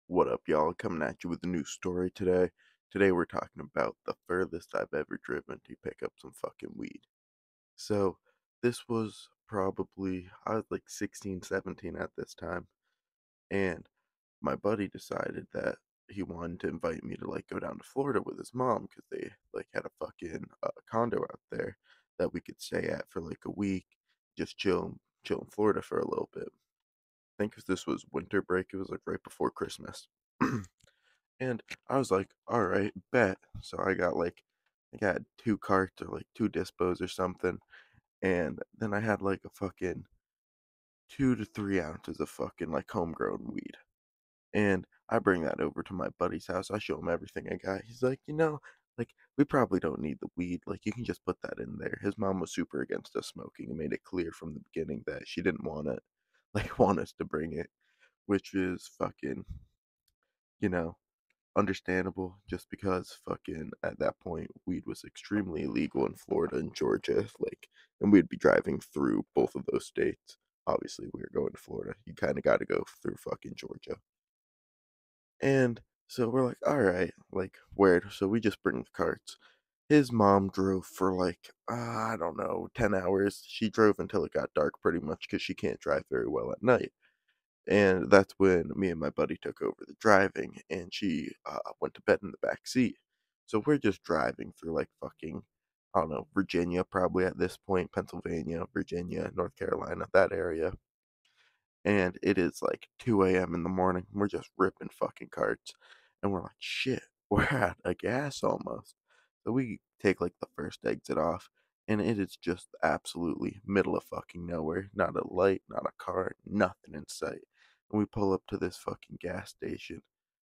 What up, y'all? Coming at you with a new story today. Today we're talking about the furthest I've ever driven to pick up some fucking weed. So, this was probably, I was like 16, 17 at this time, and my buddy decided that he wanted to invite me to like go down to Florida with his mom because they like had a fucking condo out there that we could stay at for like a week, just chill in Florida for a little bit. I think 'cause this was winter break, it was like right before Christmas. And I was like, all right, bet. So I got two carts or like two dispos or something. And then I had like a fucking 2 to 3 ounces of fucking like homegrown weed. And I bring that over to my buddy's house. I show him everything I got. He's like, like we probably don't need the weed. Like you can just put that in there. His mom was super against us smoking and made it clear from the beginning that she didn't want it, like want us to bring it, which is fucking, you know, understandable just because fucking at that point weed was extremely illegal in Florida and Georgia, like, and we'd be driving through both of those states. Obviously, we were going to Florida. You kind of got to go through fucking Georgia. And so we're like, all right, like, where? So we just bring the carts. His mom drove for like, I don't know, 10 hours. She drove until it got dark pretty much because she can't drive very well at night. And that's when me and my buddy took over the driving, and she went to bed in the back seat. So we're just driving through like fucking, I don't know, Virginia probably at this point, Pennsylvania, Virginia, North Carolina, that area. And it is like 2 a.m. in the morning. We're just ripping fucking carts. And we're like, shit, we're at a gas almost. So we take like the first exit off, and it is just absolutely middle of fucking nowhere. Not a light, not a car, nothing in sight. And we pull up to this fucking gas station,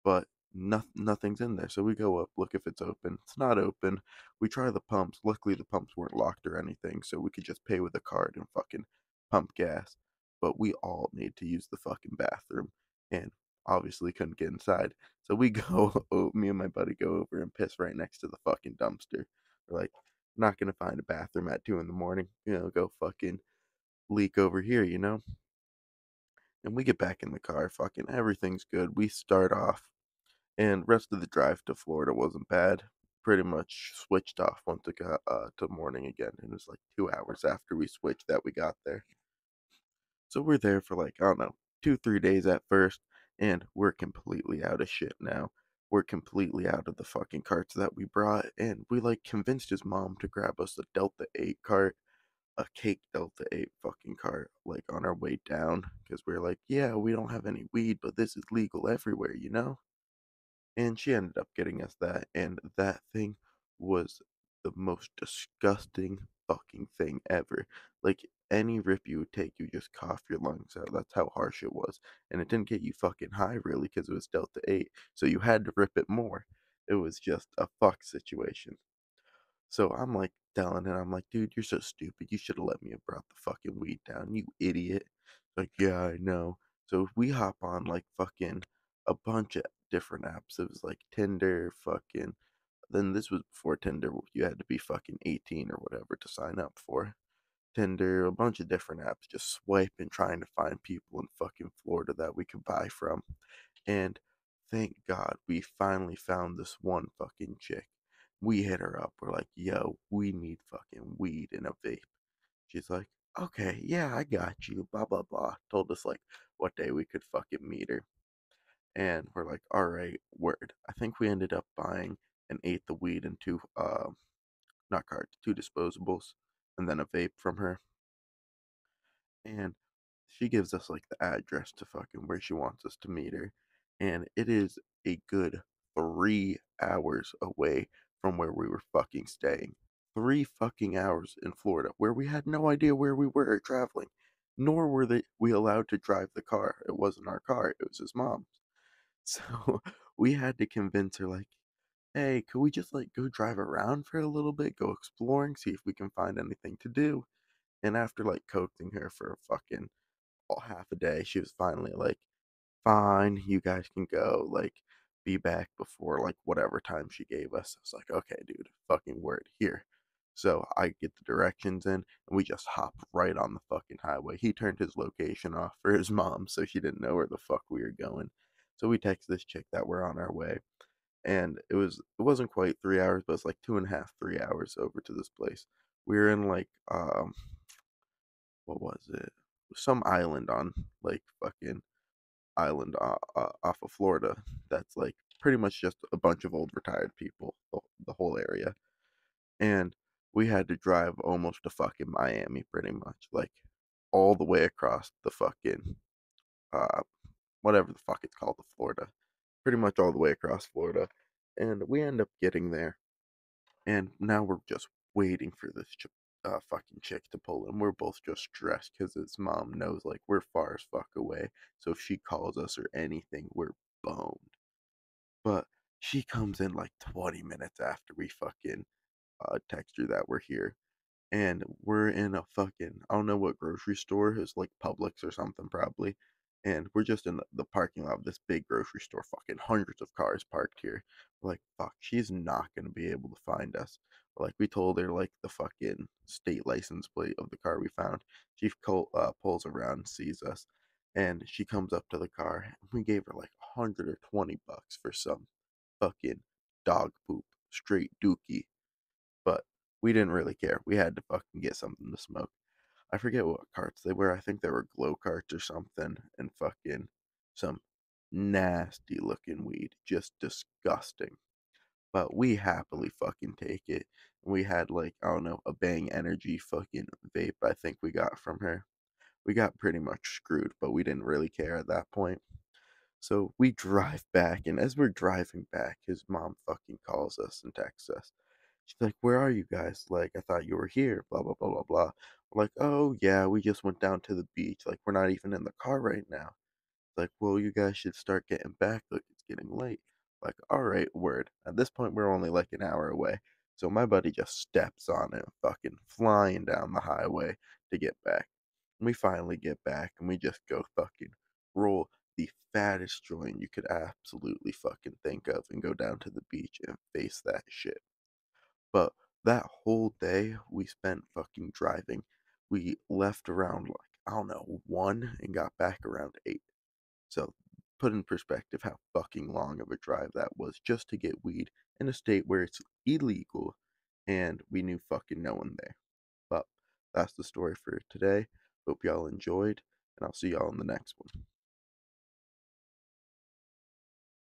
but nothing's in there. So we go up, look if it's open. It's not open. We try the pumps. Luckily, the pumps weren't locked or anything, so we could just pay with a card and fucking pump gas. But we all need to use the fucking bathroom, and obviously couldn't get inside. So we go, me and my buddy go over and piss right next to the fucking dumpster. We're like, not gonna find a bathroom at 2 in the morning. Go fucking leak over here. And we get back in the car, fucking everything's good. We start off, and rest of the drive to Florida wasn't bad. Pretty much switched off once it got to morning again. And it was like 2 hours after we switched that we got there. So we're there for like, I don't know, 2, 3 days at first, and we're completely out of shit now. We're completely out of the fucking carts that we brought, and we like convinced his mom to grab us a Delta 8 cart, a cake Delta 8 fucking cart, like on our way down, because we are like, yeah, we don't have any weed, but this is legal everywhere. And she ended up getting us that, and that thing was the most disgusting fucking thing ever. Like, any rip you would take, you just cough your lungs out. That's how harsh it was. And it didn't get you fucking high, really, because it was Delta 8, so you had to rip it more. It was just a fuck situation. So I'm like telling him, I'm like, dude, you're so stupid. You should have let me have brought the fucking weed down, you idiot. Like, yeah, I know. So we hop on like fucking a bunch of different apps. It was like Tinder, fucking. Then this was before Tinder. You had to be fucking 18 or whatever to sign up for. Tinder, a bunch of different apps, just swiping, trying to find people in fucking Florida that we could buy from. And thank God we finally found this one fucking chick. We hit her up. We're like, yo, we need fucking weed and a vape. She's like, okay, yeah, I got you. Blah, blah, blah. Told us like what day we could fucking meet her. And we're like, all right, word. I think we ended up buying an eighth of weed and two, not cards, two disposables, and then a vape from her. And she gives us like the address to fucking where she wants us to meet her, and it is a good 3 hours away from where we were fucking staying. 3 fucking hours in Florida, where we had no idea where we were traveling, nor were we allowed to drive the car. It wasn't our car; it was his mom's. So we had to convince her, like, hey, could we just like go drive around for a little bit, go exploring, see if we can find anything to do? And after like coaxing her for a fucking half a day, she was finally like, fine, you guys can go, like, be back before like whatever time she gave us. I was like, okay, dude, fucking word here. So I get the directions in, and we just hop right on the fucking highway. He turned his location off for his mom, so she didn't know where the fuck we were going. So we text this chick that we're on our way, and it wasn't quite 3 hours, but it's like 2.5, 3 hours over to this place. We were in like what was it? Some island on like fucking island off of Florida that's like pretty much just a bunch of old retired people, the whole area. And we had to drive almost to fucking Miami pretty much, like all the way across the fucking uh whatever the fuck it's called, the Florida. Pretty much all the way across Florida. And we end up getting there, and now we're just waiting for this fucking chick to pull in. We're both just stressed because his mom knows like we're far as fuck away. So if she calls us or anything, we're boned. But she comes in like 20 minutes after we fucking text her that we're here, and we're in a fucking I don't know what grocery store. It's like Publix or something probably. And we're just in the parking lot of this big grocery store, fucking hundreds of cars parked here. We're like, fuck, she's not gonna be able to find us. Like we told her like the fucking state license plate of the car we found. She pulls around and sees us, and she comes up to the car. And we gave her like 120 bucks for some fucking dog poop, straight dookie. But we didn't really care. We had to fucking get something to smoke. I forget what carts they were. I think they were glow carts or something, and fucking some nasty looking weed. Just disgusting. But we happily fucking take it. We had like, I don't know, a Bang Energy fucking vape I think we got from her. We got pretty much screwed, but we didn't really care at that point. So we drive back, and as we're driving back, his mom fucking calls us and texts us. She's like, "Where are you guys? Like, I thought you were here, blah, blah, blah, blah, blah." We're like, "Oh, yeah, we just went down to the beach. Like, we're not even in the car right now." Like, "Well, you guys should start getting back. Look, it's getting late." Like, all right, word. At this point, we're only like an hour away. So my buddy just steps on it, fucking flying down the highway to get back. And we finally get back, and we just go fucking roll the fattest joint you could absolutely fucking think of and go down to the beach and face that shit. But that whole day we spent fucking driving. We left around like, I don't know, 1 and got back around 8. So put in perspective how fucking long of a drive that was just to get weed in a state where it's illegal, and we knew fucking no one there. But that's the story for today. Hope y'all enjoyed, and I'll see y'all in the next one.